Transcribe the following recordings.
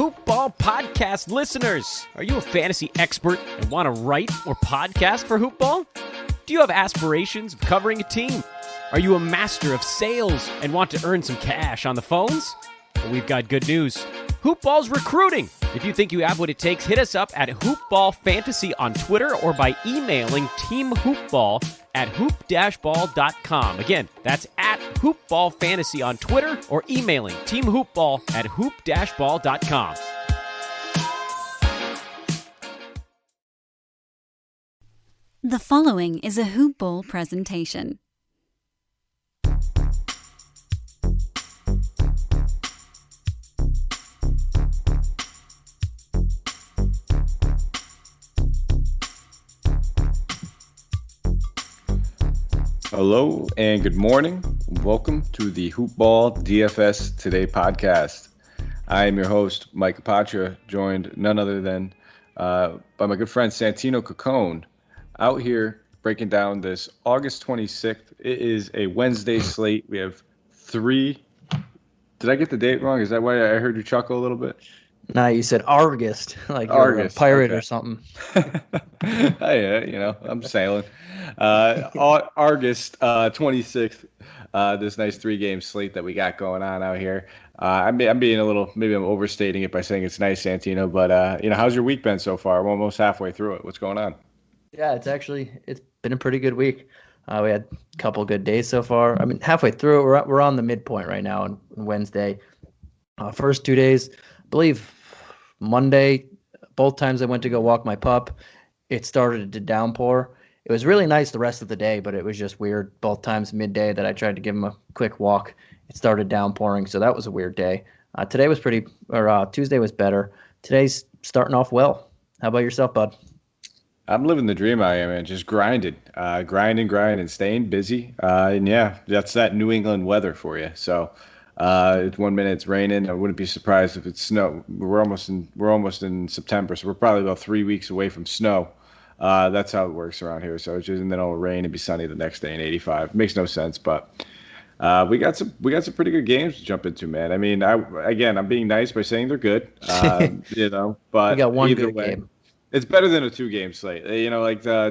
Hoop Ball podcast listeners. Are you a fantasy expert and want to write or podcast for Hoop Ball? Do you have aspirations of covering a team? Are you a master of sales and want to earn some cash on the phones? Well, we've got good news. Hoop Ball's recruiting. If you think you have what it takes, hit us up at Hoop Ball Fantasy on Twitter or by emailing teamhoopball@hoop-ball.com. Again, that's at Hoop Ball Fantasy on Twitter or emailing teamhoopball@hoop-ball.com. The following is a Hoop Ball presentation. Hello and good morning. Welcome to the Hoop Ball DFS Today podcast. I am your host, Mike Apatra, joined none other than by my good friend Santino Cacone, out here breaking down this August 26th. It is a Wednesday slate. We have three. Did I get the date wrong? Is that why I heard you chuckle a little bit? Nah, you said August, like you're a pirate or something. Yeah, I'm sailing. August 26th, this nice 3-game slate that we got going on out here. I'm being a little, maybe I'm overstating it by saying it's nice, Santino, but how's your week been so far? We're almost halfway through it. What's going on? Yeah, it's been a pretty good week. We had a couple good days so far. I mean, halfway through, we're on the midpoint right now on Wednesday. First 2 days, I believe Monday, both times I went to go walk my pup, it started to downpour. It was really nice the rest of the day, but it was just weird. Both times midday that I tried to give him a quick walk, it started downpouring, so that was a weird day. Tuesday was better. Today's starting off well. How about yourself, bud? I'm living the dream out here, man. Just grinding, staying busy. And yeah, that's that New England weather for you. So it's 1 minute it's raining. I wouldn't be surprised if it's snow. We're almost in September, so we're probably about 3 weeks away from snow. That's how it works around here. So it's just, and then it'll rain and be sunny the next day in 85. Makes no sense, but we got some pretty good games to jump into, man. I mean, I'm being nice by saying they're good, but we got one either good way, game. it's better than a 2-game slate.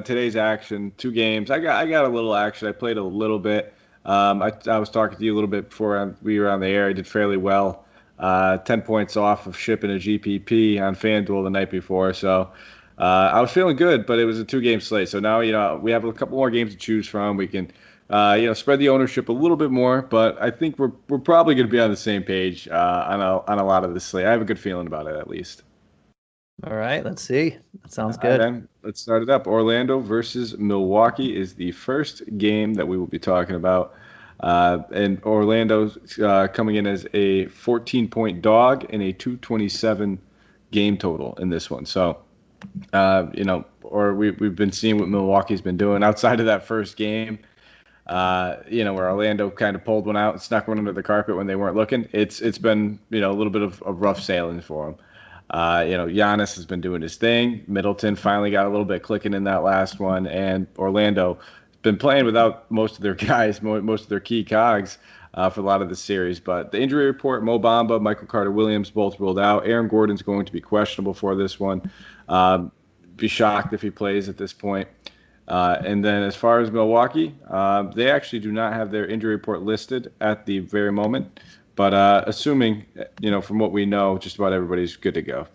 Today's action, 2 games. I got a little action. I played a little bit. I was talking to you a little bit before we were on the air. I did fairly well. 10 points off of shipping a GPP on FanDuel the night before. So I was feeling good, but it was a 2-game slate. So now, we have a couple more games to choose from. We can, spread the ownership a little bit more, but I think we're probably going to be on the same page on a lot of this slate. I have a good feeling about it, at least. All right, let's see. That sounds good. Then let's start it up. Orlando versus Milwaukee is the first game that we will be talking about. And Orlando's coming in as a 14-point dog and a 227 game total in this one. So, we've been seeing what Milwaukee's been doing outside of that first game. Where Orlando kind of pulled one out and snuck one under the carpet when they weren't looking. It's been, a little bit of rough sailing for them. Giannis has been doing his thing. Middleton finally got a little bit clicking in that last one, and Orlando has been playing without most of their guys, most of their key cogs for a lot of the series. But the injury report: Mo Bamba, Michael Carter-Williams, both ruled out. Aaron Gordon's going to be questionable for this one. Be shocked if he plays at this point. And then as far as Milwaukee, they actually do not have their injury report listed at the very moment. But assuming, from what we know, just about everybody's good to go.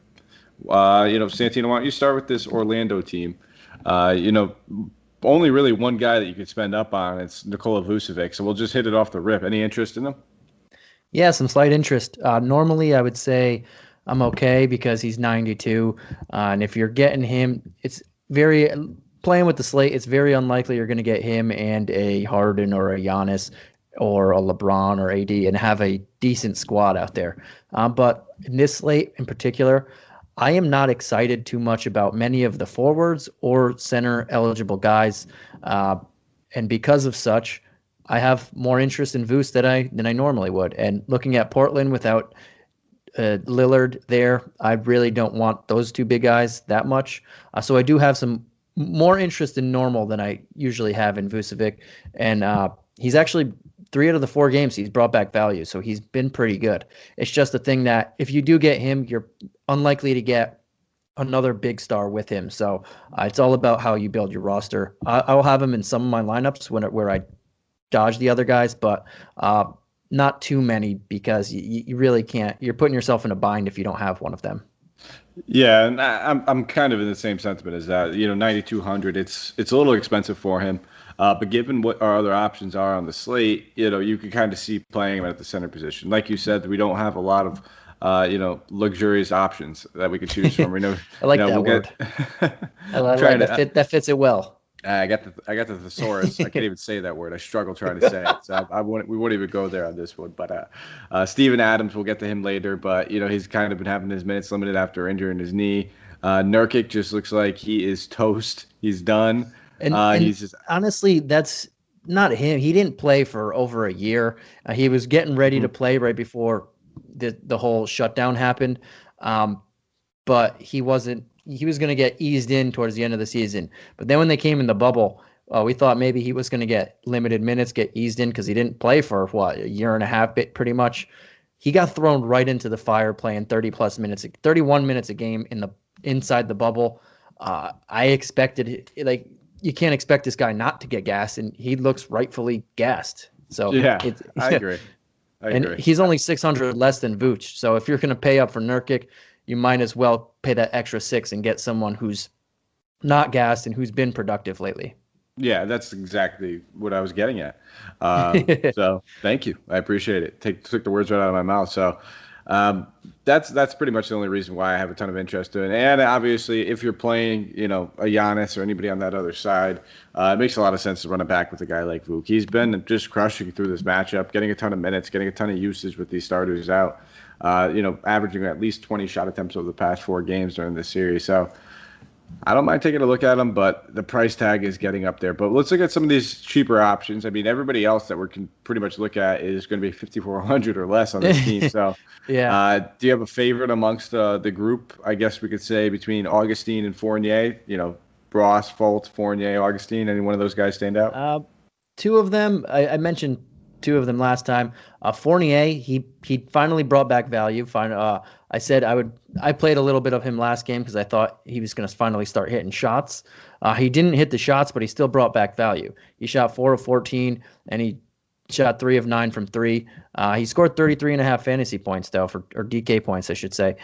Santino, why don't you start with this Orlando team? Only really one guy that you could spend up on. It's Nikola Vucevic. So we'll just hit it off the rip. Any interest in him? Yeah, some slight interest. Normally, I would say I'm okay because he's 92. And if you're getting him, playing with the slate, it's very unlikely you're going to get him and a Harden or a Giannis or a LeBron or AD and have a decent squad out there. But in this slate in particular, I am not excited too much about many of the forwards or center eligible guys. And because of such, I have more interest in Vuce than I normally would. And looking at Portland without Lillard there, I really don't want those two big guys that much. So I do have some more interest in normal than I usually have in Vucevic. And he's actually 3 out of the 4 games he's brought back value, so he's been pretty good. It's just the thing that if you do get him, you're unlikely to get another big star with him. So it's all about how you build your roster. I'll have him in some of my lineups where I dodge the other guys, but not too many because you really can't. You're putting yourself in a bind if you don't have one of them. Yeah, and I'm kind of in the same sentiment as that. 9,200. It's a little expensive for him, but given what our other options are on the slate, you can kind of see playing him at the center position. Like you said, we don't have a lot of luxurious options that we could choose from. I like that word. That fits it well. I got the thesaurus. I can't even say that word. I struggle trying to say it. So we won't even go there on this one. But Steven Adams, we'll get to him later. But he's kind of been having his minutes limited after injuring his knee. Nurkic just looks like he is toast. He's done. And he's just honestly, that's not him. He didn't play for over a year. He was getting ready to play right before the whole shutdown happened. But he wasn't. He was going to get eased in towards the end of the season. But then when they came in the bubble, we thought maybe he was going to get limited minutes, get eased in because he didn't play for, a year and a half, pretty much. He got thrown right into the fire playing 30-plus minutes, 31 minutes a game inside the bubble. I expected, you can't expect this guy not to get gassed, and he looks rightfully gassed. So yeah, I agree. And he's only 600 less than Vooch. So if you're going to pay up for Nurkic, you might as well pay that extra $6 and get someone who's not gassed and who's been productive lately. Yeah, that's exactly what I was getting at. So thank you. I appreciate it. Took the words right out of my mouth. So that's pretty much the only reason why I have a ton of interest in it. And obviously, if you're playing, a Giannis or anybody on that other side, it makes a lot of sense to run it back with a guy like Vuk. He's been just crushing through this matchup, getting a ton of minutes, getting a ton of usage with these starters out. Averaging at least 20 shot attempts over the past 4 games during this series. So I don't mind taking a look at him, but the price tag is getting up there. But let's look at some of these cheaper options. I mean, everybody else that we can pretty much look at is going to be 5,400 or less on this team. So yeah. Do you have a favorite amongst the group? I guess we could say between Augustine and Fournier, Ross, Fultz, Fournier, Augustine. Any one of those guys stand out? 2 of them, I mentioned 2 of them last time. Fournier, he finally brought back value. I said I played a little bit of him last game because I thought he was going to finally start hitting shots. He didn't hit the shots, but he still brought back value. He shot 4 of 14, and he shot 3 of 9 from 3. He scored 33.5 fantasy points, though, or DK points, I should say.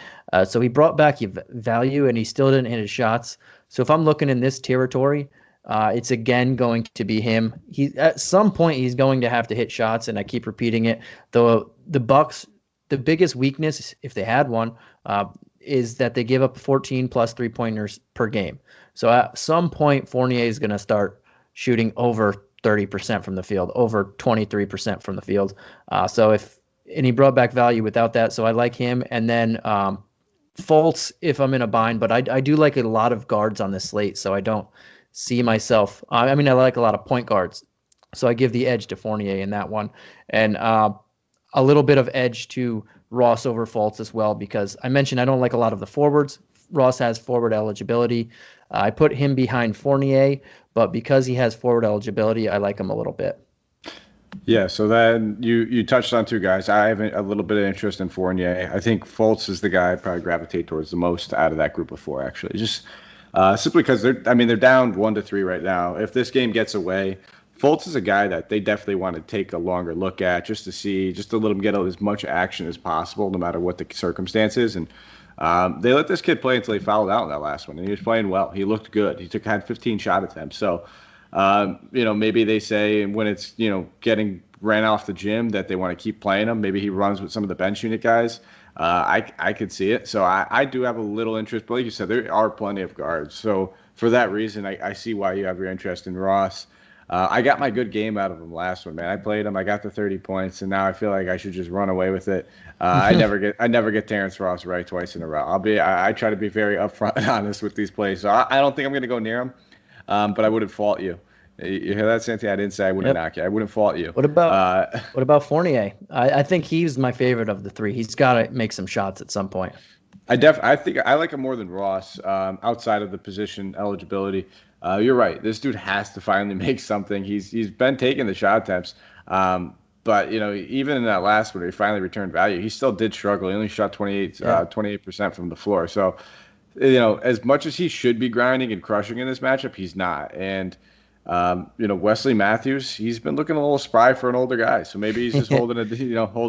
So he brought back value, and he still didn't hit his shots. So if I'm looking in this territory, it's again going to be him. At some point he's going to have to hit shots, and I keep repeating it. Though the Bucks, the biggest weakness, if they had one, is that they give up 14 plus 3-pointers per game. So at some point Fournier is going to start shooting over 30% from the field, over 23% from the field. And he brought back value without that, so I like him. And then Fultz if I'm in a bind, but I do like a lot of guards on this slate, so I don't see myself. I like a lot of point guards, so I give the edge to Fournier in that one, and a little bit of edge to Ross over Fultz as well, because I mentioned I don't like a lot of the forwards. Ross has forward eligibility. I put him behind Fournier, but because he has forward eligibility, I like him a little bit. Yeah, so then you touched on 2 guys. I have a little bit of interest in Fournier. I think Fultz is the guy I'd probably gravitate towards the most out of that group of 4, actually. Just simply because they're down 1-3 right now. If this game gets away, Fultz is a guy that they definitely want to take a longer look at just to let him get as much action as possible, no matter what the circumstances. And they let this kid play until he fouled out in that last one, and he was playing well. He looked good. He had 15 shot attempts. So, maybe they say when it's getting ran off the gym that they want to keep playing him. Maybe he runs with some of the bench unit guys. I could see it. So I do have a little interest. But like you said, there are plenty of guards. So for that reason, I see why you have your interest in Ross. I got my good game out of him last one, man. I played him. I got the 30 points, and now I feel like I should just run away with it. I never get Terrence Ross right twice in a row. I try to be very upfront and honest with these plays. So I don't think I'm going to go near him, but I wouldn't fault you. You hear that, Santi? I didn't say I wouldn't knock you. I wouldn't fault you. What about Fournier? I think he's my favorite of the 3. He's got to make some shots at some point. I think I like him more than Ross outside of the position eligibility. You're right. This dude has to finally make something. He's been taking the shot attempts. But even in that last one, he finally returned value. He still did struggle. He only shot 28% from the floor. So, as much as he should be grinding and crushing in this matchup, he's not. And Wesley Matthews, he's been looking a little spry for an older guy. So maybe he's just holding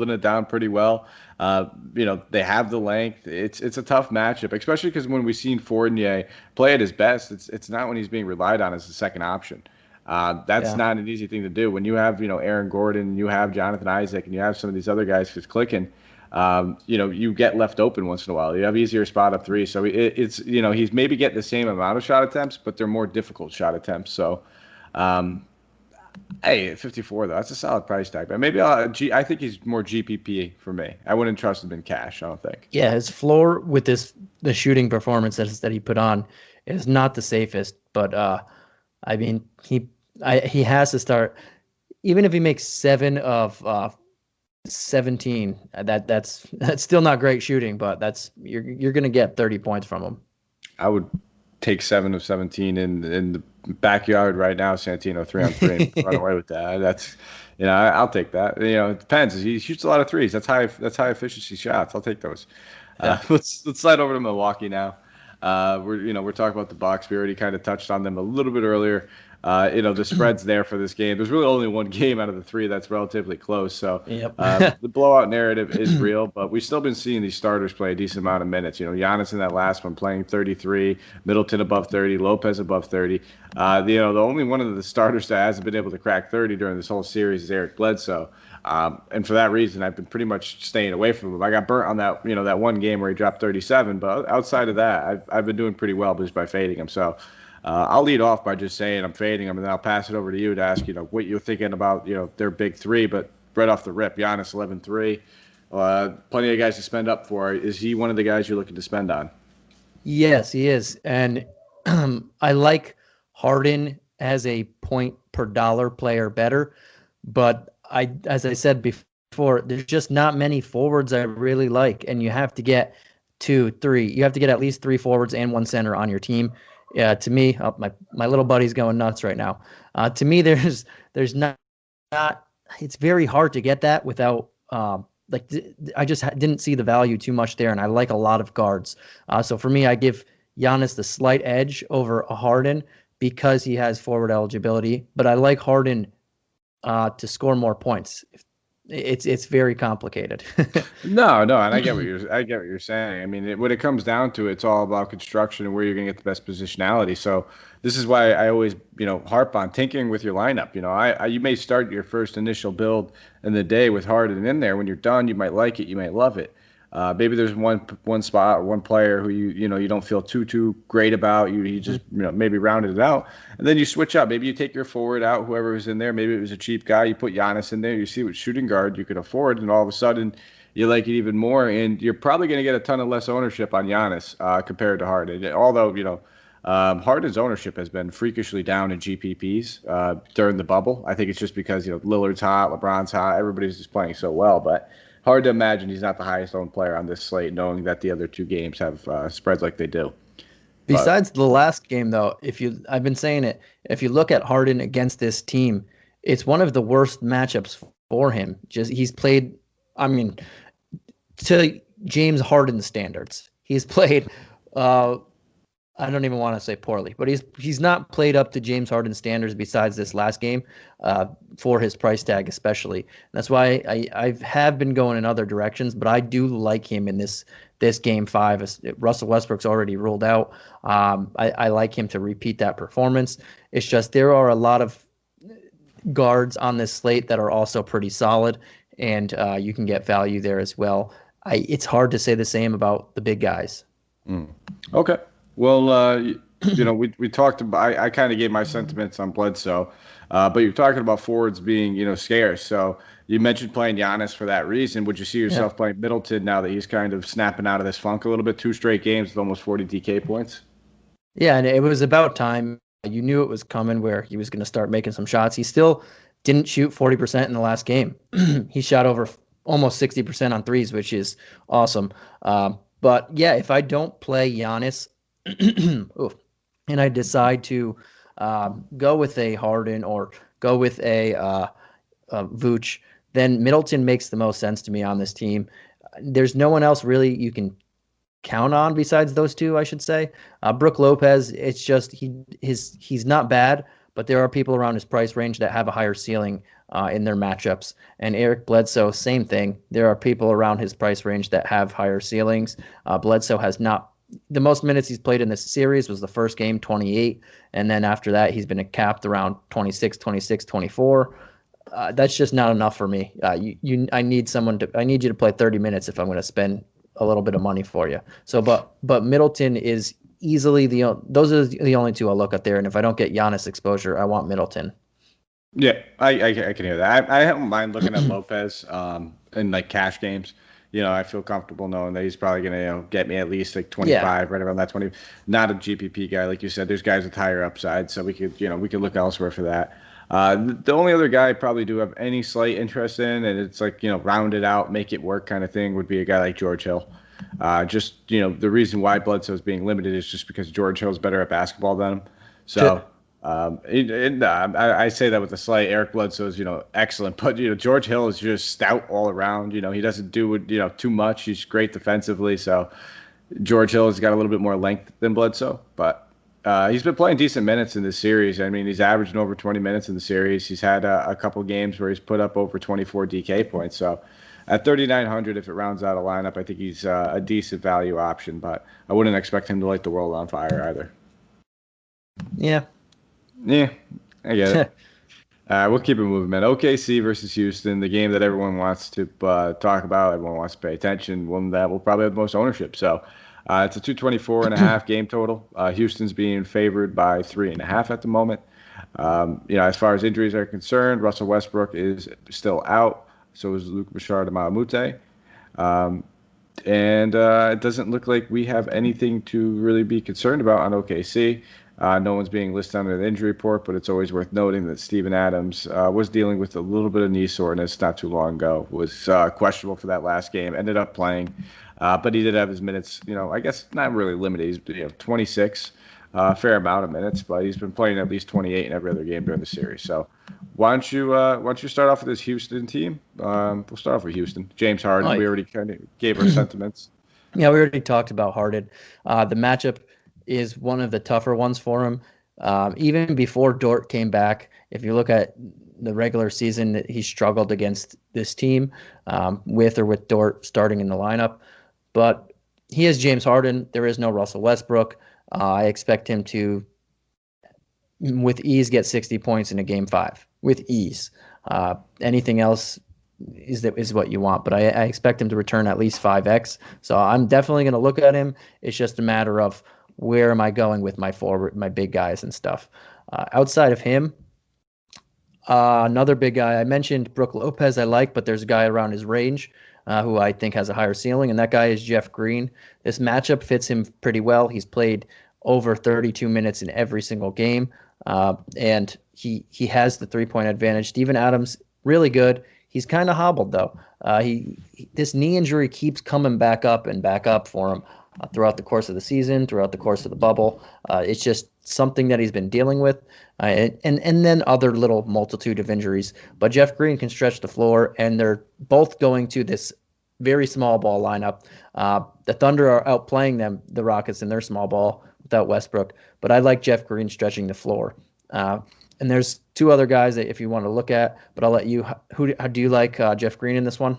it down pretty well. They have the length. It's a tough matchup, especially because when we've seen Fournier play at his best, it's not when he's being relied on as the second option. That's not an easy thing to do. When you have, Aaron Gordon, you have Jonathan Isaac, and you have some of these other guys just clicking, you get left open once in a while. You have easier spot up three. So it's he's maybe getting the same amount of shot attempts, but they're more difficult shot attempts. So, hey, at 54 though, that's a solid price tag. But maybe I think he's more GPP for me. I wouldn't trust him in cash. I don't think. Yeah, his floor with the shooting performance that he put on is not the safest. But I mean, he has to start. Even if he makes 7 of 17, that's still not great shooting, but you're gonna get 30 points from him. I would take 7 of 17 in the backyard right now, Santino, 3-on-3, and run away with that. That's I'll take that. It depends. He shoots a lot of threes. That's high efficiency shots. I'll take those. Let's slide over to Milwaukee now. We're talking about the Bucks. We already kind of touched on them a little bit earlier. The spread's there for this game. There's really only one game out of the 3 that's relatively close. So the blowout narrative is real, but we've still been seeing these starters play a decent amount of minutes. Giannis in that last one playing 33, Middleton above 30, Lopez above 30. The only one of the starters that hasn't been able to crack 30 during this whole series is Eric Bledsoe. And for that reason, I've been pretty much staying away from him. I got burnt on that, that one game where he dropped 37, but outside of that, I've been doing pretty well just by fading him. So I'll lead off by just saying I'm fading him, and then I'll pass it over to you to ask, what you're thinking about, their big 3, but right off the rip, Giannis 11-3, plenty of guys to spend up for. Is he one of the guys you're looking to spend on? Yes, he is. And I like Harden as a point per dollar player better, but as I said before, there's just not many forwards I really like, and you have to get 2, 3. You have to get at least 3 forwards and 1 center on your team. Yeah, to me, my little buddy's going nuts right now. To me, there's not. It's very hard to get that without I just didn't see the value too much there, and I like a lot of guards. So for me, I give Giannis the slight edge over Harden because he has forward eligibility, but I like Harden to score more points. It's very complicated. No, and I get what you're saying. I mean, when it comes down to it, it's all about construction and where you're going to get the best positionality. So this is why I always, harp on tinkering with your lineup. You may start your first initial build in the day with Harden in there. When you're done, you might like it, you might love it. Maybe there's one spot or one player who you don't feel too great about. You just maybe rounded it out, and then you switch up. Maybe you take your forward out, whoever was in there. Maybe it was a cheap guy. You put Giannis in there. You see what shooting guard you could afford, and all of a sudden you like it even more. And you're probably going to get a ton of less ownership on Giannis compared to Harden. Although Harden's ownership has been freakishly down in GPPs during the bubble. I think it's just because Lillard's hot, LeBron's hot, everybody's just playing so well, but. Hard to imagine he's not the highest owned player on this slate, knowing that the other 2 games have spreads like they do. Besides the last game, though, I've been saying it, if you look at Harden against this team, it's one of the worst matchups for him. He's played, to James Harden standards. He's played I don't even want to say poorly, but he's not played up to James Harden standards besides this last game for his price tag especially. And that's why I have been going in other directions, but I do like him in this game 5. Russell Westbrook's already ruled out. I like him to repeat that performance. It's just there are a lot of guards on this slate that are also pretty solid, and you can get value there as well. It's hard to say the same about the big guys. Okay. Well, we talked about. I kind of gave my sentiments on Bledsoe, but you're talking about forwards being, scarce. So you mentioned playing Giannis for that reason. Would you see yourself playing Middleton now that he's kind of snapping out of this funk a little bit? 2 straight games with almost 40 DK points. Yeah, and it was about time. You knew it was coming where he was going to start making some shots. He still didn't shoot 40% in the last game. He shot over almost 60% on threes, which is awesome. But yeah, if I don't play Giannis. And I decide to go with a Harden or go with a Vooch, then Middleton makes the most sense to me on this team. There's no one else really you can count on besides those two, I should say. Brook Lopez, it's just he's not bad, but there are people around his price range that have a higher ceiling in their matchups. And Eric Bledsoe, same thing. There are people around his price range that have higher ceilings. Bledsoe has not. The most minutes he's played in this series was the first game, 28. And then after that, he's been capped around 26, 24. That's just not enough for me. I need you to play 30 minutes if I'm going to spend a little bit of money for you. So, but Middleton is easily those are the only two I'll look at there. And if I don't get Giannis exposure, I want Middleton. Yeah, I can hear that. I don't mind looking at Lopez in like cash games. I feel comfortable knowing that he's probably going to get me at least like 25, right around that 20. Not a GPP guy, like you said. There's guys with higher upside, so we could look elsewhere for that. The only other guy I probably do have any slight interest in, and it's like, round it out, make it work kind of thing, would be a guy like George Hill. The reason why Bledsoe is being limited is just because George Hill is better at basketball than him. So I say that with a slight. Eric Bledsoe is, excellent, but George Hill is just stout all around. He doesn't do too much. He's great defensively. So George Hill has got a little bit more length than Bledsoe, but he's been playing decent minutes in this series. I mean, he's averaging over 20 minutes in the series. He's had a couple games where he's put up over 24 DK points. So at 3,900, if it rounds out a lineup, I think he's a decent value option, but I wouldn't expect him to light the world on fire either. Yeah, I get it. We'll keep it moving, man. OKC versus Houston, the game that everyone wants to talk about, everyone wants to pay attention, one that will probably have the most ownership. So it's a 224.5 game total. Houston's being favored by 3.5 at the moment. As far as injuries are concerned, Russell Westbrook is still out. So is Luc Bouchard and Malamute. And it doesn't look like we have anything to really be concerned about on OKC. No one's being listed on an injury report, but it's always worth noting that Steven Adams was dealing with a little bit of knee soreness not too long ago. Was questionable for that last game. Ended up playing, but he did have his minutes. I guess not really limited. He's 26, fair amount of minutes, but he's been playing at least 28 in every other game during the series. So why don't you start off with this Houston team? We'll start off with Houston. James Harden. We already kind of gave our sentiments. Yeah, we already talked about Harden. The matchup is one of the tougher ones for him. Even before Dort came back, if you look at the regular season, he struggled against this team with Dort starting in the lineup. But he is James Harden. There is no Russell Westbrook. I expect him to, with ease, get 60 points in a game 5. With ease. Anything else is what you want. But I expect him to return at least 5x. So I'm definitely going to look at him. It's just a matter of where am I going with my big guys and stuff. Outside of him, another big guy, I mentioned Brook Lopez I like, but there's a guy around his range who I think has a higher ceiling, and that guy is Jeff Green. This matchup fits him pretty well. He's played over 32 minutes in every single game, and he has the three-point advantage. Steven Adams, really good. He's kind of hobbled, though. This knee injury keeps coming back up for him. Throughout the course of the season, throughout the course of the bubble. It's just something that he's been dealing with, and then other little multitude of injuries. But Jeff Green can stretch the floor, and they're both going to this very small ball lineup. The Thunder are outplaying the Rockets in their small ball without Westbrook, but I like Jeff Green stretching the floor. And there's two other guys that if you want to look at, but I'll let you. How do you like Jeff Green in this one?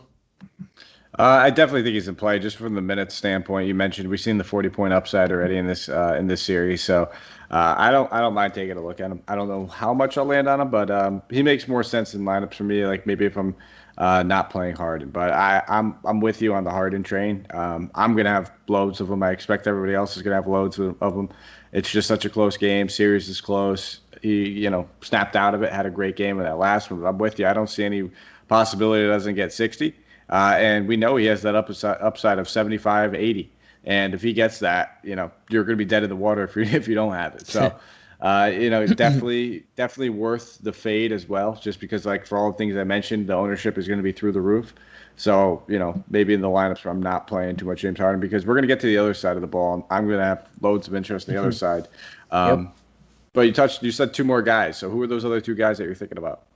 I definitely think he's in play just from the minutes standpoint. You mentioned we've seen the 40-point upside already in this series, so I don't mind taking a look at him. I don't know how much I'll land on him, but he makes more sense in lineups for me. Like maybe if I'm not playing Harden, but I'm with you on the Harden train. I'm gonna have loads of them. I expect everybody else is gonna have loads of them. It's just such a close game. Series is close. He snapped out of it. Had a great game in that last one. But I'm with you. I don't see any possibility it doesn't get 60. And we know he has that upside of 75, 80. And if he gets that, you're going to be dead in the water if you don't have it. So, it's definitely worth the fade as well, just because, like, for all the things I mentioned, the ownership is going to be through the roof. So, maybe in the lineups where I'm not playing too much James Harden, because we're going to get to the other side of the ball. And I'm going to have loads of interest on the other side. But you said two more guys. So who are those other two guys that you're thinking about?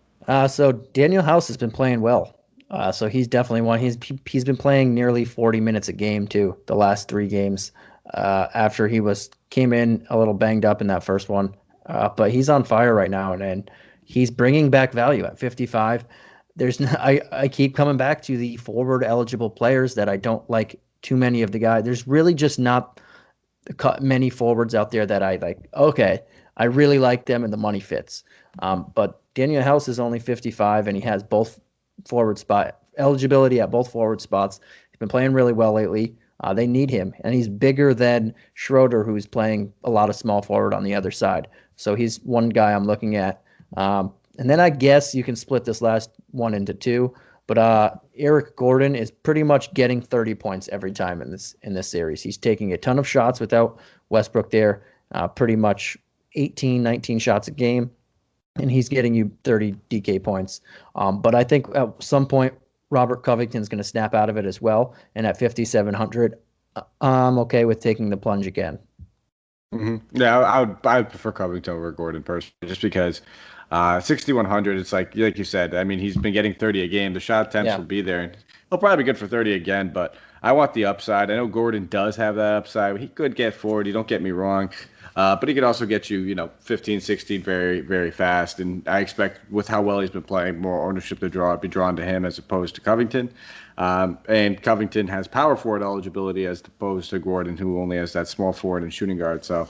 So Daniel House has been playing well. So he's definitely one. He's been playing nearly 40 minutes a game too, the last 3 games. After came in a little banged up in that first one, but he's on fire right now, and he's bringing back value at 55. I keep coming back to the forward eligible players that I don't like too many of the guys. There's really just not many forwards out there that I like. Okay, I really like them and the money fits. But Daniel House is only 55 and he has both forward spot eligibility at both forward spots. He's been playing really well lately. They need him, and he's bigger than Schroeder, who's playing a lot of small forward on the other side. So he's one guy I'm looking at. And then I guess you can split this last one into two. But Eric Gordon is pretty much getting 30 points every time in this series. He's taking a ton of shots without Westbrook there, pretty much 18, 19 shots a game, and he's getting you 30 DK points. But I think at some point, Robert Covington's going to snap out of it as well. And at 5,700, I'm okay with taking the plunge again. Mm-hmm. Yeah, I'd prefer Covington over Gordon personally, just because 6,100. It's like you said. I mean, he's been getting 30 a game. The shot attempts will be there, and he'll probably be good for 30 again. But I want the upside. I know Gordon does have that upside. He could get 40. Don't get me wrong. But he could also get you, 15, 16 very, very fast. And I expect with how well he's been playing, more ownership to be drawn to him as opposed to Covington. And Covington has power forward eligibility as opposed to Gordon, who only has that small forward and shooting guard. So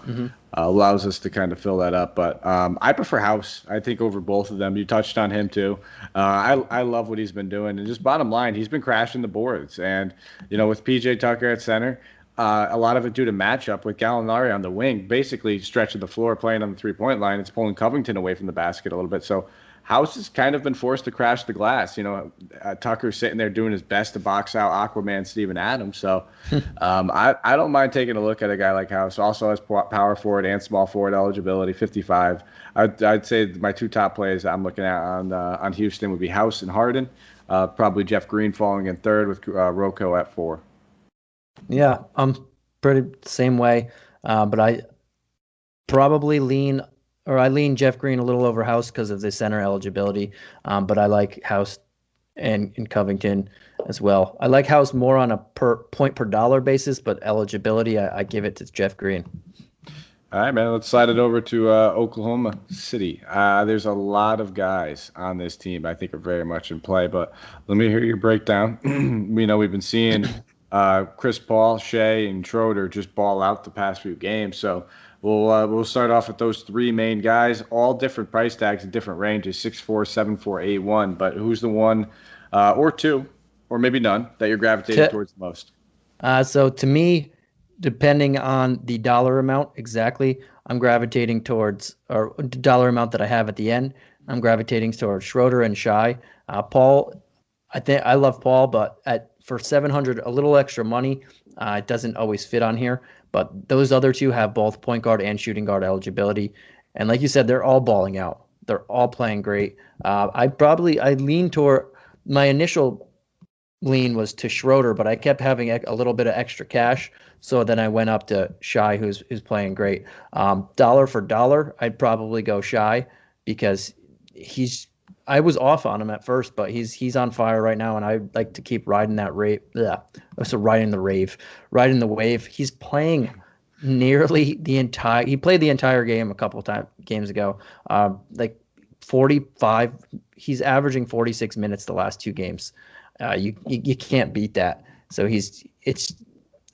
allows us to kind of fill that up. But I prefer House, I think, over both of them. You touched on him too. I love what he's been doing. And just bottom line, he's been crashing the boards. And, with PJ Tucker at center, a lot of it due to matchup with Gallinari on the wing, basically stretching the floor, playing on the three-point line. It's pulling Covington away from the basket a little bit. So House has kind of been forced to crash the glass. Tucker's sitting there doing his best to box out Aquaman Steven Adams. So I don't mind taking a look at a guy like House. Also has power forward and small forward eligibility, 55. I'd say my two top plays I'm looking at on Houston would be House and Harden. Probably Jeff Green falling in third with Rocco at 4. Yeah, I'm pretty the same way, but I probably lean Jeff Green a little over House because of the center eligibility, but I like House and Covington as well. I like House more on a point per dollar basis, but eligibility, I give it to Jeff Green. All right, man, let's slide it over to Oklahoma City. There's a lot of guys on this team I think are very much in play, but let me hear your breakdown. We've been seeing Chris Paul, Shea, and Schroeder just ball out the past few games. So we'll start off with those three main guys, all different price tags and different ranges, 6'4", 7'4", 8'1". But who's the one or two, or maybe none, that you're gravitating towards the most? So to me, depending on the dollar amount exactly, I'm gravitating towards, or the dollar amount that I have at the end, I'm gravitating towards Schroeder and Shai. Paul, I love Paul, but for 700, a little extra money, it doesn't always fit on here. But those other two have both point guard and shooting guard eligibility. And like you said, they're all balling out. They're all playing great. I lean toward, my initial lean was to Schroeder, but I kept having a little bit of extra cash. So then I went up to Shai, who's playing great. Dollar for dollar, I'd probably go Shai because I was off on him at first, but he's on fire right now, and I like to keep riding that rave. Riding the wave. He's playing nearly he played the entire game a couple of games ago. 45. He's averaging 46 minutes the last 2 games. You can't beat that. So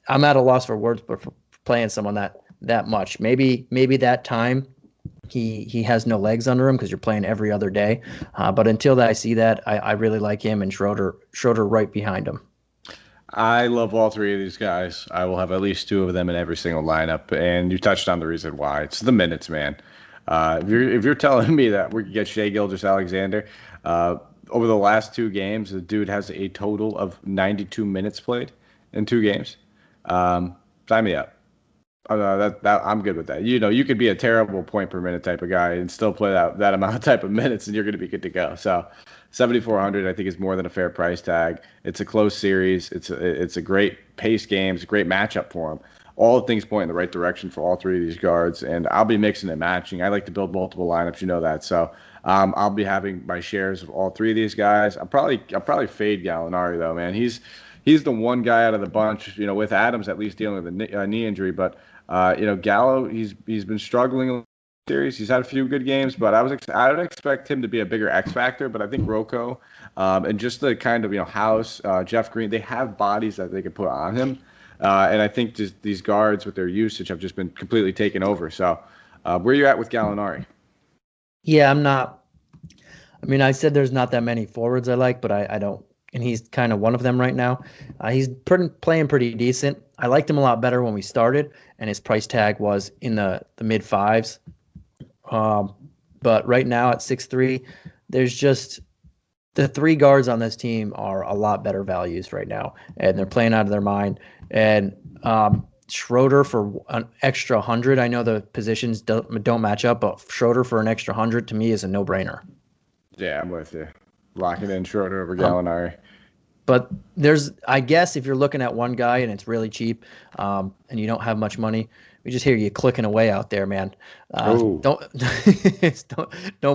I'm at a loss for words, but for playing someone that much, maybe that time. He has no legs under him because you're playing every other day. But until I see that, I really like him, and Schroeder right behind him. I love all three of these guys. I will have at least 2 of them in every single lineup. And you touched on the reason why. It's the minutes, man. If you're telling me that we could get Shai Gilgeous-Alexander over the last 2 games, the dude has a total of 92 minutes played in 2 games. Sign me up. I'm good with that. You could be a terrible point per minute type of guy and still play that amount of type of minutes, and you're going to be good to go. So 7,400, I think, is more than a fair price tag. It's a close series. It's a great pace game. It's a great matchup for him. all the things point in the right direction for all three of these guards, and I'll be mixing and matching. I like to build multiple lineups, you know that. So I'll be having my shares of all three of these guys. I'll probably fade Gallinari though, man. He's the one guy out of the bunch, with Adams at least dealing with a knee injury, but Gallo, he's been struggling a series. He's had a few good games, but I would expect him to be a bigger X factor. But I think Rocco and just the kind of House, Jeff Green, they have bodies that they can put on him, and I think just these guards with their usage have just been completely taken over. So where are you at with Gallinari? Yeah, I'm not. I mean, I said there's not that many forwards I like, but I don't. And he's kind of one of them right now. He's playing pretty decent. I liked him a lot better when we started, and his price tag was in the mid fives. But right now at 6'3", there's just the three guards on this team are a lot better values right now, and they're playing out of their mind. And Schroeder for an extra 100. I know the positions don't match up, but Schroeder for an extra 100 to me is a no-brainer. Yeah, I'm with you. Lock it in, Schroeder over Gallinari. But I guess if you're looking at one guy and it's really cheap, and you don't have much money, we just hear you clicking away out there, man. Don't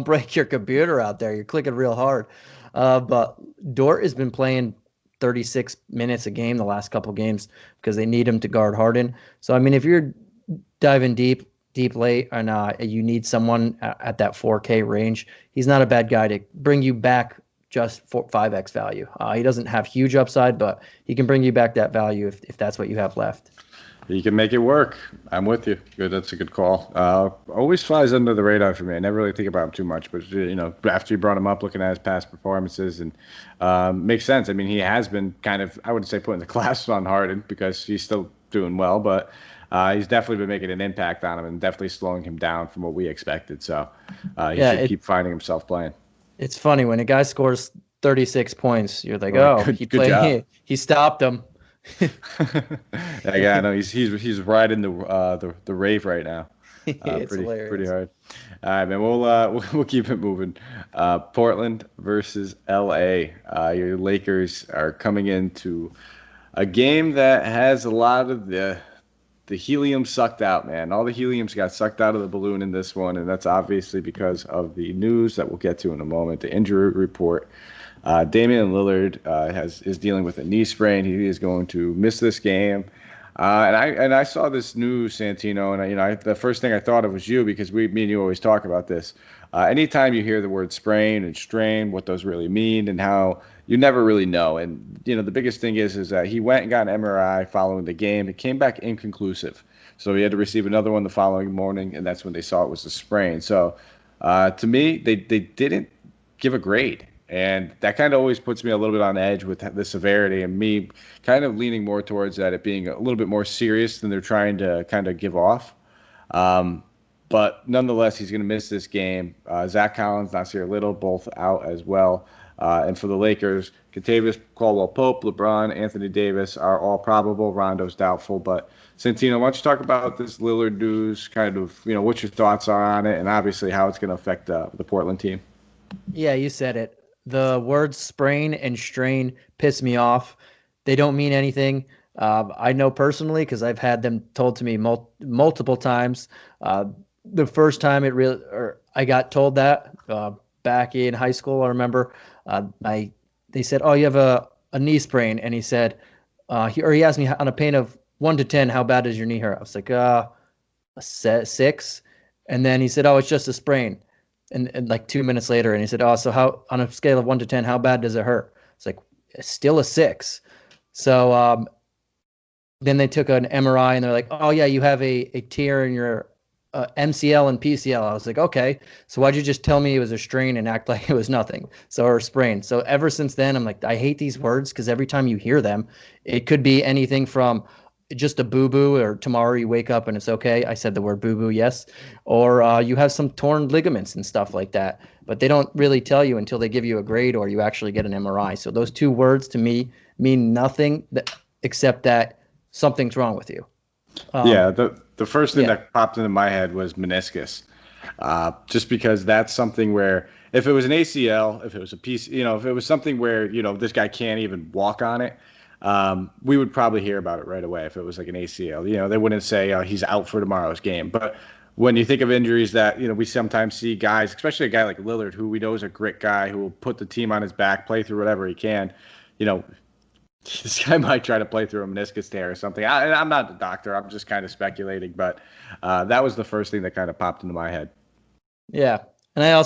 break your computer out there. You're clicking real hard. But Dort has been playing 36 minutes a game the last couple games because they need him to guard Harden. So I mean, if you're diving deep late, and you need someone at that 4K range, he's not a bad guy to bring you back just for 5x value. He doesn't have huge upside, but he can bring you back that value if that's what you have left. You can make it work. I'm with you. Good, that's a good call. Always flies under the radar for me. I never really think about him too much, but after you brought him up, looking at his past performances, and makes sense. I mean, he has been kind of, I wouldn't say putting the class on Harden because he's still doing well, but he's definitely been making an impact on him and definitely slowing him down from what we expected. So he should keep finding himself playing. It's funny when a guy scores 36 points, you're like, he stopped him. Yeah, I know he's riding the rave right now. It's hilarious. Pretty hard. All right, man. We'll keep it moving. Portland versus LA. Your Lakers are coming into a game that has a lot of the helium sucked out, man. All the helium's got sucked out of the balloon in this one, and that's obviously because of the news that we'll get to in a moment. The injury report. Damian Lillard is dealing with a knee sprain. He is going to miss this game. And I saw this news, Santino, and the first thing I thought of was you because me and you always talk about this. Anytime you hear the word sprain and strain, what those really mean and how you never really know. And the biggest thing is that he went and got an MRI following the game. It came back inconclusive, so he had to receive another one the following morning, and that's when they saw it was a sprain. So to me, they didn't give a grade. And that kind of always puts me a little bit on edge with the severity and me kind of leaning more towards that it being a little bit more serious than they're trying to kind of give off. But nonetheless, he's going to miss this game. Zach Collins, Nasir Little, both out as well. And for the Lakers, Kentavious Caldwell-Pope, LeBron, Anthony Davis are all probable. Rondo's doubtful. But Santino, why don't you talk about this Lillard news, kind of, what your thoughts are on it, and obviously how it's going to affect the Portland team? Yeah, you said it. The words sprain and strain piss me off. They don't mean anything. I know personally because I've had them told to me multiple times. The first time I got told that back in high school, I remember they said, "Oh, you have a knee sprain," and he said, he asked me on a pain of 1 to 10, how bad does your knee hurt? I was like, a 6, and then he said, "Oh, it's just a sprain." And like 2 minutes later, and he said, "Oh, so how on a scale of 1 to 10, how bad does it hurt?" It's like, it's still a 6. So then they took an MRI, and they're like, "Oh yeah, you have a tear in your MCL and PCL." I was like, "Okay, so why'd you just tell me it was a strain and act like it was nothing?" Or a sprain. So ever since then, I'm like, I hate these words because every time you hear them, it could be anything from just a boo-boo, or tomorrow you wake up and it's okay. I said the word boo-boo, yes. Or you have some torn ligaments and stuff like that. But they don't really tell you until they give you a grade or you actually get an MRI. So those two words to me mean nothing except that something's wrong with you. The first thing that popped into my head was meniscus. Just because that's something where if it was an ACL, if it was a piece, if it was something where, this guy can't even walk on it, we would probably hear about it right away if it was like an ACL. They wouldn't say he's out for tomorrow's game. But when you think of injuries that we sometimes see guys, especially a guy like Lillard, who we know is a grit guy who will put the team on his back, play through whatever he can. This guy might try to play through a meniscus tear or something. I'm not the doctor. I'm just kind of speculating, but that was the first thing that kind of popped into my head. Yeah. And I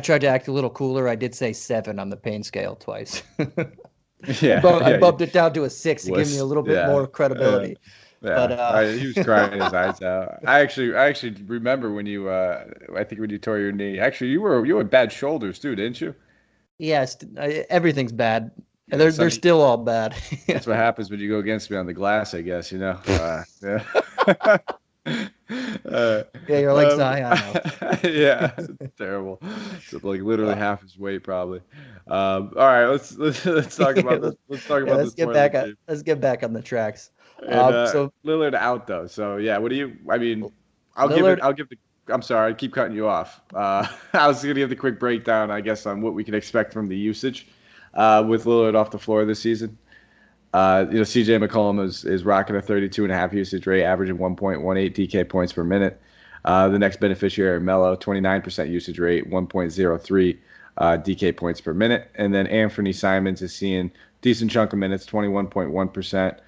tried to act a little cooler. I did say 7 on the pain scale twice. I bumped it down to a 6 to give me a little bit more credibility. Yeah, but he was crying his eyes out. I actually remember when you, I think when you tore your knee. Actually, you had bad shoulders too, didn't you? Yes, everything's bad. And they're still all bad. That's what happens when you go against me on the glass, I guess. Yeah. You're like Zion. Yeah, it's terrible. It's like literally half his weight, probably. All right, let's talk about let's get back on the tracks. So Lillard out though. So yeah, I'm sorry, I keep cutting you off. I was going to give the quick breakdown, I guess, on what we can expect from the usage with Lillard off the floor this season. CJ McCollum is rocking a 32.5 usage rate, averaging 1.18 DK points per minute. The next beneficiary, Melo, 29% usage rate, 1.03 DK points per minute. And then Anthony Simons is seeing decent chunk of minutes, 21.1%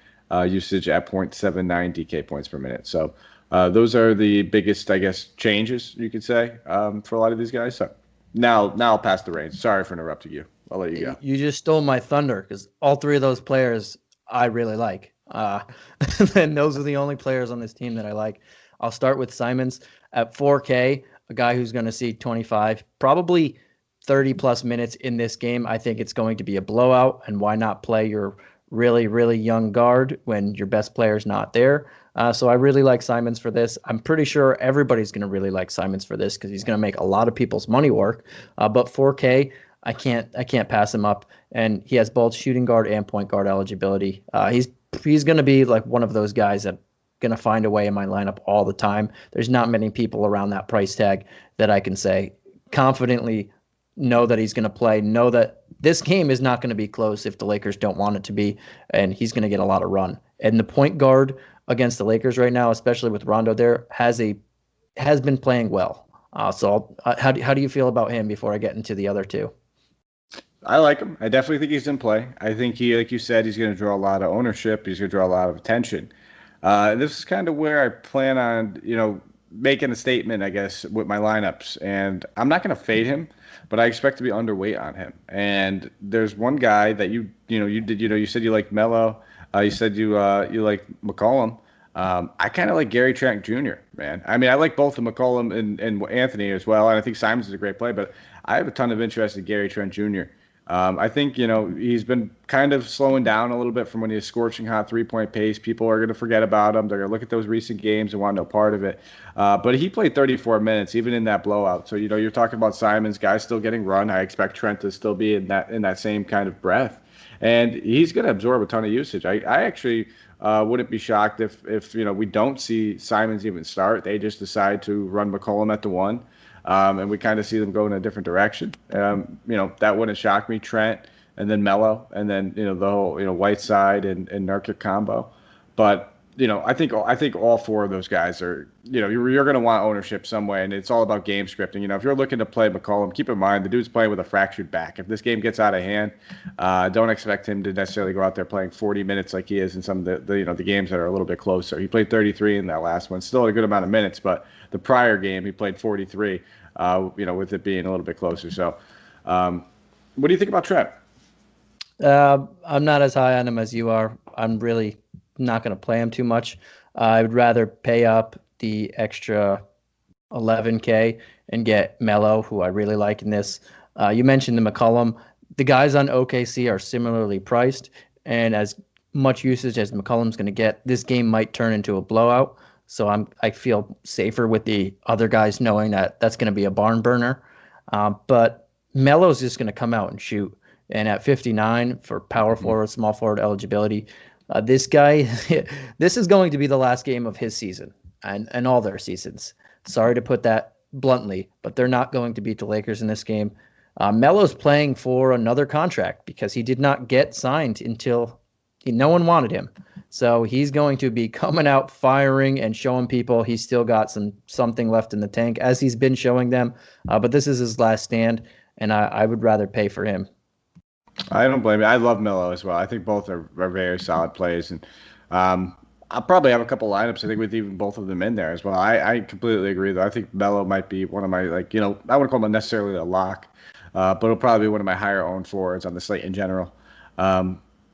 usage at 0.79 DK points per minute. So those are the biggest, I guess, changes you could say for a lot of these guys. So now I'll pass the reins. Sorry for interrupting you. I'll let you go. You just stole my thunder because all 3 of those players I really like. And those are the only players on this team that I like. I'll start with Simons at 4K, a guy who's going to see 25, probably 30-plus minutes in this game. I think it's going to be a blowout, and why not play your really, really young guard when your best player's not there? So I really like Simons for this. I'm pretty sure everybody's going to really like Simons for this because he's going to make a lot of people's money work. But 4K, I can't pass him up, and he has both shooting guard and point guard eligibility. He's going to be like one of those guys that going to find a way in my lineup all the time. There's not many people around that price tag that I can say confidently know that he's going to play, know that this game is not going to be close if the Lakers don't want it to be, and he's going to get a lot of run. And the point guard against the Lakers right now, especially with Rondo there, has been playing well. So how do you feel about him before I get into the other 2? I like him. I definitely think he's in play. I think he, like you said, he's going to draw a lot of ownership. He's going to draw a lot of attention. This is kind of where I plan on, making a statement, I guess, with my lineups. And I'm not going to fade him, but I expect to be underweight on him. And there's one guy that you said you like Melo. You said you like McCollum. I kind of like Gary Trent Jr., man. I mean, I like both of McCollum and Anthony as well. And I think Simons is a great play, but I have a ton of interest in Gary Trent Jr. I think, he's been kind of slowing down a little bit from when he was scorching hot 3-point pace. People are going to forget about him. They're going to look at those recent games and want no part of it. But he played 34 minutes, even in that blowout. So, you're talking about Simons, guys still getting run. I expect Trent to still be in that same kind of breath. And he's going to absorb a ton of usage. I actually wouldn't be shocked if we don't see Simons even start. They just decide to run McCollum at the 1. And we kind of see them go in a different direction. That wouldn't shock me. Trent and then Melo and then, the whole, Whiteside and Nurkic combo. But, I think all 4 of those guys are, you're going to want ownership some way. And it's all about game scripting. If you're looking to play McCollum, keep in mind the dude's playing with a fractured back. If this game gets out of hand, don't expect him to necessarily go out there playing 40 minutes like he is in some of the games that are a little bit closer. He played 33 in that last one. Still a good amount of minutes, but the prior game he played 43, with it being a little bit closer. So what do you think about Trent? I'm not as high on him as you are. I'm really not going to play him too much. I would rather pay up the extra 11K and get Melo, who I really like in this. You mentioned the McCollum. The guys on OKC are similarly priced, and as much usage as McCollum's going to get, this game might turn into a blowout. So I feel safer with the other guys knowing that that's going to be a barn burner. But Melo's just going to come out and shoot. And at 59 for power forward, small forward eligibility, this guy, this is going to be the last game of his season and all their seasons. Sorry to put that bluntly, but they're not going to beat the Lakers in this game. Melo's playing for another contract because he did not get signed until no one wanted him. So he's going to be coming out firing and showing people he's still got something left in the tank, as he's been showing them. But this is his last stand, and I would rather pay for him. I don't blame you. I love Melo as well. I think both are very solid plays, and I'll probably have a couple lineups. I think with even both of them in there as well. I completely agree, though. I think Melo might be one of my, I wouldn't call him necessarily a lock, but it'll probably be one of my higher owned forwards on the slate in general.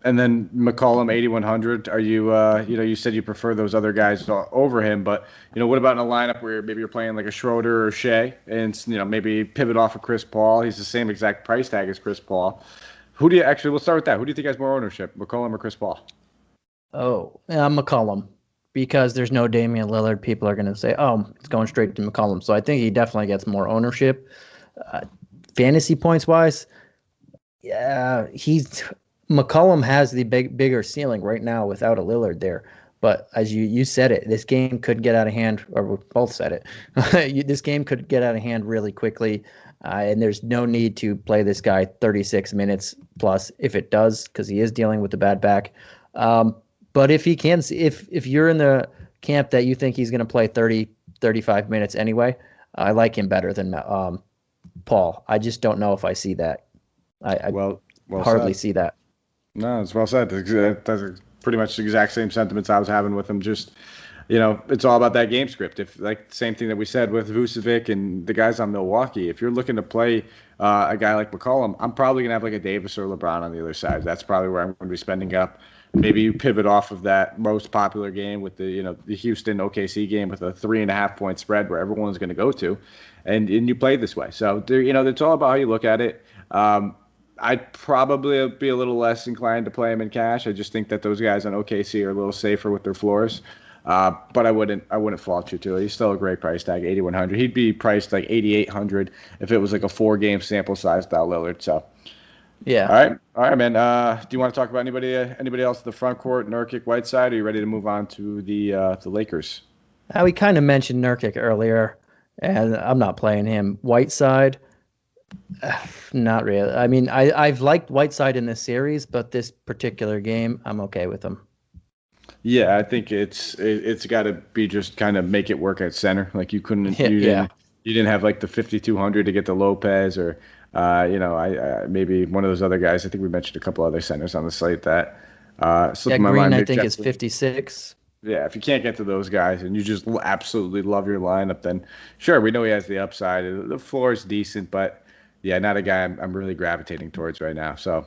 And then McCollum, 8,100. Are you, you said you prefer those other guys over him, but, what about in a lineup where maybe you're playing like a Schroeder or Shea and, maybe pivot off of Chris Paul? He's the same exact price tag as Chris Paul. We'll start with that. Who do you think has more ownership, McCollum or Chris Paul? Oh, McCollum, because there's no Damian Lillard. People are going to say, oh, it's going straight to McCollum. So I think he definitely gets more ownership. Fantasy points wise, yeah, McCollum has the bigger ceiling right now without a Lillard there. But as you said it, this game could get out of hand, or we both said it. This game could get out of hand really quickly, and there's no need to play this guy 36 minutes plus if it does, because he is dealing with a bad back. But if he can, if you're in the camp that you think he's going to play 30, 35 minutes anyway, I like him better than Paul. I just don't know if I see that. I well hardly said. See that. No, it's well said. That's pretty much the exact same sentiments I was having with him. Just, it's all about that game script. If like same thing that we said with Vucevic and the guys on Milwaukee. If you're looking to play a guy like McCollum, I'm probably gonna have like a Davis or LeBron on the other side. That's probably where I'm going to be spending up. Maybe you pivot off of that most popular game with the Houston OKC game with a 3.5 point spread where everyone's going to go to, and you play this way. So it's all about how you look at it. I'd probably be a little less inclined to play him in cash. I just think that those guys on OKC are a little safer with their floors. But I wouldn't fault you too. He's still a great price tag, 8,100. He'd be priced like 8,800 if it was like a 4-game sample size without Lillard. So, yeah. All right, man. Do you want to talk about anybody else at the front court, Nurkic, Whiteside? Or are you ready to move on to the Lakers? We kind of mentioned Nurkic earlier, and I'm not playing him. Whiteside. Not really. I mean, I've liked Whiteside in this series, but this particular game, I'm okay with him. Yeah, I think it's got to be just kind of make it work at center. Like you didn't have like the 5,200 to get the Lopez or I maybe one of those other guys. I think we mentioned a couple other centers on the slate that slipped my Green mind. I think is 56. Yeah, if you can't get to those guys and you just absolutely love your lineup, then sure, we know he has the upside. The floor is decent, but yeah, not a guy I'm really gravitating towards right now. So,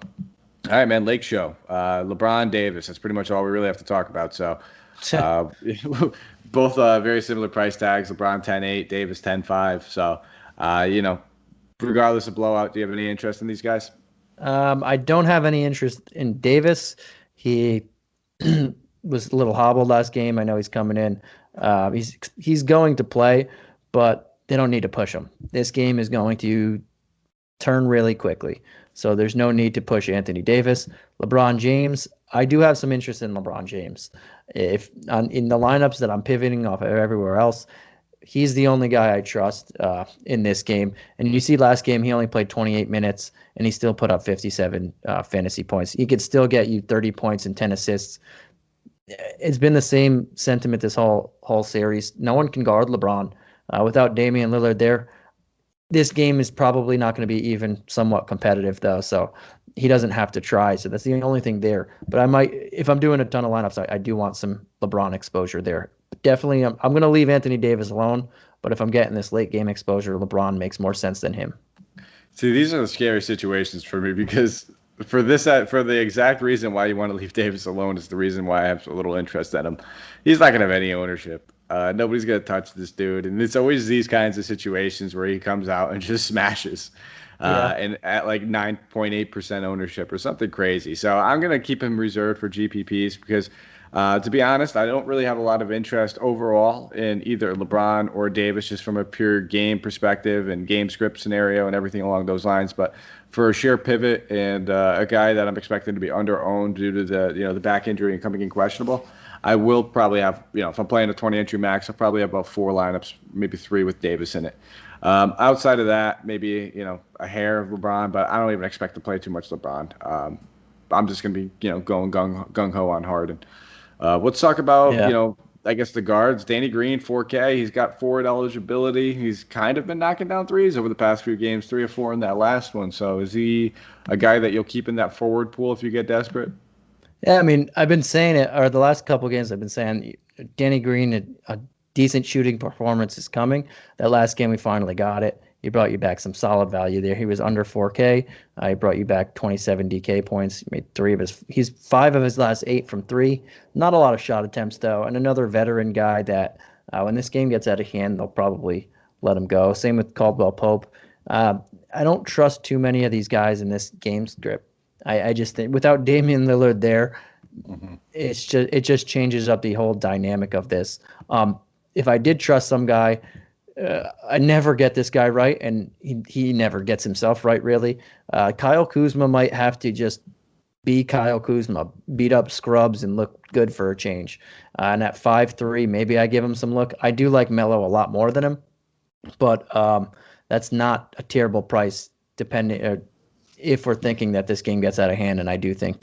all right, man, Lake Show. LeBron Davis, that's pretty much all we really have to talk about. So, both very similar price tags. LeBron 10.8, Davis 10.5. So, regardless of blowout, do you have any interest in these guys? I don't have any interest in Davis. He was a little hobbled last game. I know he's coming in. He's going to play, but they don't need to push him. This game is going to turn really quickly. So there's no need to push Anthony Davis. LeBron James, I do have some interest in LeBron James. In the lineups that I'm pivoting off of everywhere else, he's the only guy I trust in this game. And you see last game, he only played 28 minutes, and he still put up 57 fantasy points. He could still get you 30 points and 10 assists. It's been the same sentiment this whole series. No one can guard LeBron. Without Damian Lillard there, this game is probably not going to be even somewhat competitive, though, so he doesn't have to try. So that's the only thing there. But I might, if I'm doing a ton of lineups, I do want some LeBron exposure there. But definitely, I'm going to leave Anthony Davis alone. But if I'm getting this late game exposure, LeBron makes more sense than him. See, these are the scary situations for me because for the exact reason why you want to leave Davis alone is the reason why I have a little interest in him. He's not going to have any ownership. Nobody's going to touch this dude. And it's always these kinds of situations where he comes out and just smashes and at like 9.8% ownership or something crazy. So I'm going to keep him reserved for GPPs because, to be honest, I don't really have a lot of interest overall in either LeBron or Davis just from a pure game perspective and game script scenario and everything along those lines. But for a sheer pivot and a guy that I'm expecting to be under-owned due to the back injury and coming in questionable, I will probably have, if I'm playing a 20 entry max, I'll probably have about 4 lineups, maybe 3 with Davis in it. Outside of that, maybe, a hair of LeBron, but I don't even expect to play too much LeBron. I'm just going to be, going gung ho on Harden. Let's talk about, Yeah. I guess the guards. Danny Green, 4K. He's got forward eligibility. He's kind of been knocking down threes over the past few games, 3 or 4 in that last one. So is he a guy that you'll keep in that forward pool if you get desperate? Yeah, I mean, I've been saying it, or the last couple games I've been saying Danny Green, a decent shooting performance is coming. That last game we finally got it. He brought you back some solid value there. He was under 4K. He brought you back 27 DK points. He made he's 5 of his last 8 from 3. Not a lot of shot attempts though. And another veteran guy that when this game gets out of hand, they'll probably let him go. Same with Caldwell Pope. I don't trust too many of these guys in this game script. I just think without Damian Lillard there, it just changes up the whole dynamic of this. If I did trust some guy, I never get this guy right, and he never gets himself right, really. Kyle Kuzma might have to just be Kyle Kuzma, beat up scrubs and look good for a change. And at 5'3", maybe I give him some look. I do like Melo a lot more than him, but that's not a terrible price depending if we're thinking that this game gets out of hand, and I do think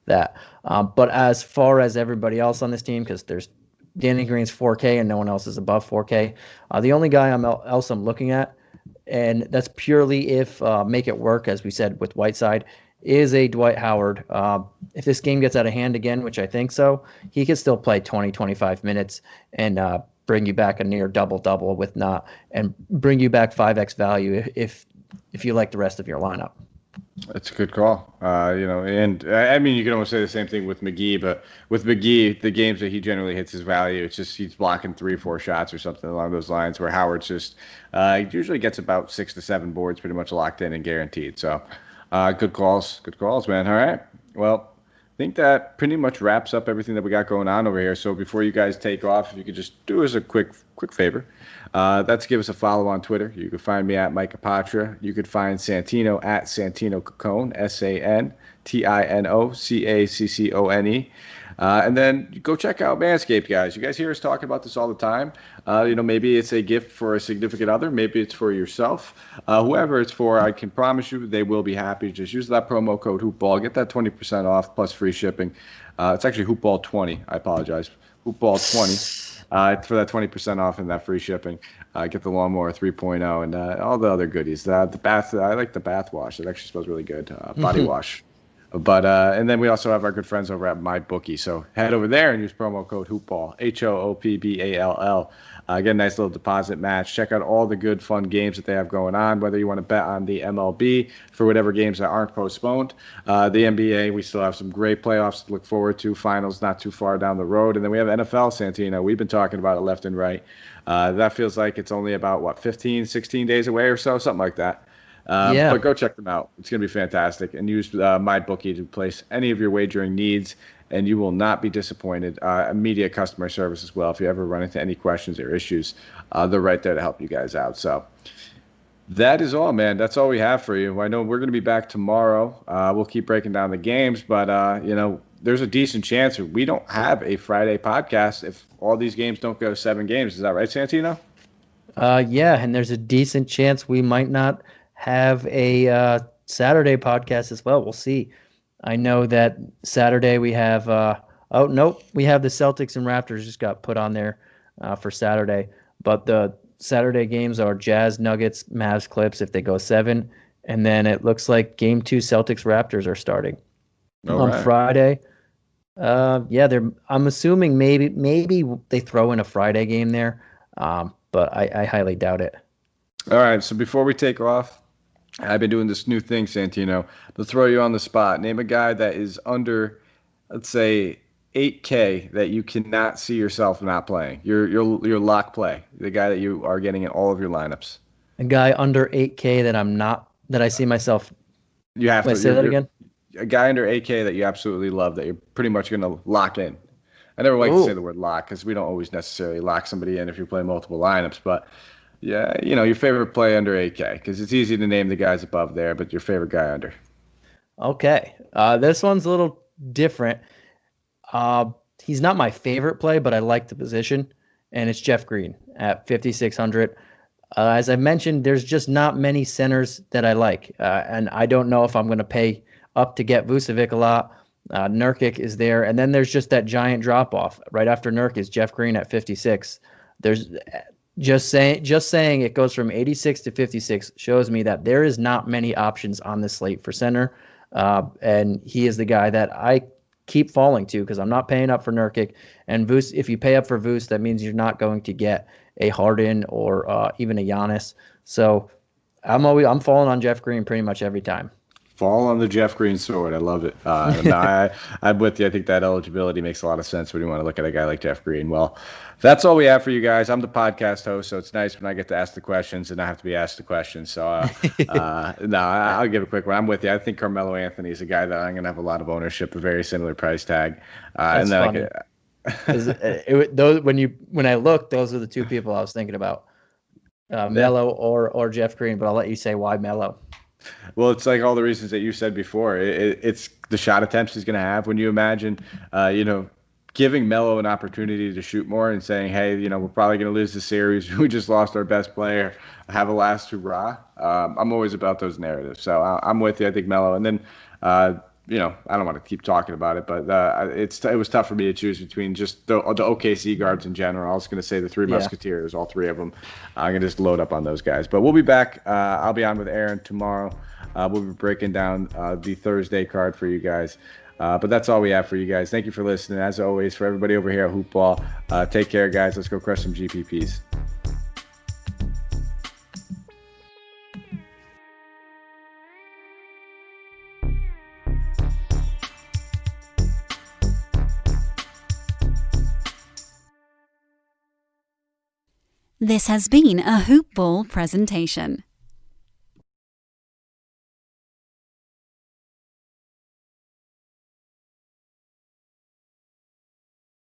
that. But as far as everybody else on this team, because there's Danny Green's 4K and no one else is above 4K. The only guy I'm looking at, and that's purely if make it work, as we said with Whiteside, is a Dwight Howard. If this game gets out of hand again, which I think so, he could still play 20, 25 minutes and bring you back a near double-double and bring you back 5x value if you like the rest of your lineup. That's a good call. And I mean, you can almost say the same thing with McGee, but with McGee, the games that he generally hits his value, it's just he's blocking 3 or 4 shots or something along those lines, where Howard's just he usually gets about 6 to 7 boards pretty much locked in and guaranteed. So good calls, man. All right. Well, I think that pretty much wraps up everything that we got going on over here. So before you guys take off, if you could just do us a quick favor. That's give us a follow on Twitter. You can find me at Mike Apatra. You could find Santino at Santino Caccone, SANTINOCACCONE. And then go check out Manscaped, guys. You guys hear us talking about this all the time. Maybe it's a gift for a significant other. Maybe it's for yourself. Whoever it's for, I can promise you they will be happy. Just use that promo code HoopBall. Get that 20% off plus free shipping. It's actually HoopBall20. I apologize. HoopBall20. For that 20% off and that free shipping. Get the Lawnmower 3.0 and all the other goodies. The bath, I like the bath wash. It actually smells really good. Body wash. But and then we also have our good friends over at MyBookie. So head over there and use promo code HoopBall, HOOPBALL. Get a nice little deposit match. Check out all the good, fun games that they have going on, whether you want to bet on the MLB for whatever games that aren't postponed. The NBA, we still have some great playoffs to look forward to. Finals not too far down the road. And then we have NFL, Santino. We've been talking about it left and right. That feels like it's only about, 15, 16 days away or so, something like that. Yeah. But go check them out. It's going to be fantastic. And use MyBookie to place any of your wagering needs, and you will not be disappointed. Immediate customer service as well. If you ever run into any questions or issues, they're right there to help you guys out. So that is all, man. That's all we have for you. I know we're going to be back tomorrow. We'll keep breaking down the games, but, there's a decent chance we don't have a Friday podcast if all these games don't go 7 games. Is that right, Santino? Yeah, and there's a decent chance we might not have a Saturday podcast as well. We'll see. I know that Saturday we have we have the Celtics and Raptors just got put on there for Saturday, but the Saturday games are Jazz, Nuggets, Mavs, Clips if they go 7, and then it looks like Game 2 Celtics Raptors are starting on Friday. I'm assuming maybe they throw in a Friday game there, but I highly doubt it. All right, so before we take off, I've been doing this new thing, Santino, to throw you on the spot. Name a guy that is under, let's say, 8K that you cannot see yourself not playing. Your lock play, the guy that you are getting in all of your lineups. A guy under 8K that I see myself. You have to say that again. A guy under 8K that you absolutely love that you're pretty much going to lock in. I never like to say the word lock because we don't always necessarily lock somebody in if you're playing multiple lineups, but. Yeah, your favorite play under 8K, because it's easy to name the guys above there, but your favorite guy under. Okay. This one's a little different. He's not my favorite play, but I like the position, and it's Jeff Green at 5,600. As I mentioned, there's just not many centers that I like, and I don't know if I'm going to pay up to get Vucevic a lot. Nurkic is there, and then there's just that giant drop off right after Nurk is Jeff Green at 56. There's just saying it goes from 86 to 56 shows me that there is not many options on this slate for center, and he is the guy that I keep falling to because I'm not paying up for Nurkic. And Vuce, if you pay up for Vuce, that means you're not going to get a Harden or even a Giannis. So I'm falling on Jeff Green pretty much every time. Fall on the Jeff Green sword. I love it. No, I'm with you. I think that eligibility makes a lot of sense when you want to look at a guy like Jeff Green. Well, that's all we have for you guys. I'm the podcast host, so it's nice when I get to ask the questions and not have to be asked the questions. So, I'll give a quick one. I'm with you. I think Carmelo Anthony is a guy that I'm going to have a lot of ownership, a very similar price tag. That's funny. When I looked, those are the two people I was thinking about, Melo or Jeff Green. But I'll let you say why Melo. Well, it's like all the reasons that you said before. It's the shot attempts he's going to have. When you imagine, giving Melo an opportunity to shoot more and saying, hey, we're probably going to lose the series. We just lost our best player. Have a last hurrah. I'm always about those narratives. So I'm with you. I think Melo. And then, I don't want to keep talking about it, but it was tough for me to choose between just the OKC guards in general. I was going to say the three Musketeers, all three of them. I'm going to just load up on those guys. But we'll be back. I'll be on with Aaron tomorrow. We'll be breaking down the Thursday card for you guys. But that's all we have for you guys. Thank you for listening. As always, for everybody over here at Hoop Ball, take care, guys. Let's go crush some GPPs. This has been a Hoop Ball presentation.